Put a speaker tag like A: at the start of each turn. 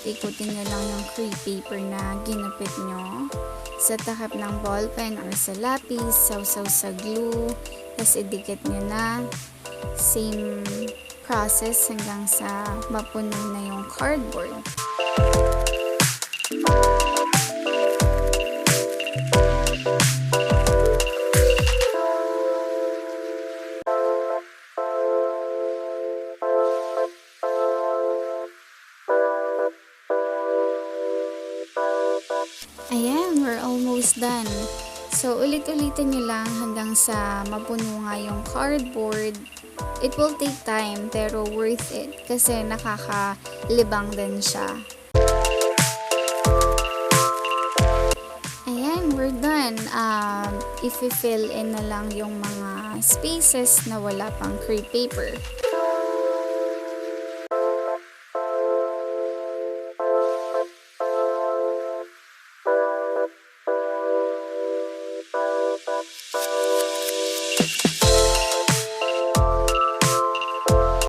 A: ikot-ikutin nyo lang yung crepe paper na ginupit nyo sa takip ng ballpen or sa lapis, sausaw sa glue, tapos idikit nyo na. Same process hanggang sa mapuno na yung cardboard. Ayan, we're almost done. So, ulit-ulitin nyo lang hanggang sa mapuno nga yung cardboard. It will take time, pero worth it kasi nakakalibang din siya. Ayan, we're done. If we fill in na lang yung mga spaces na wala pang crepe paper.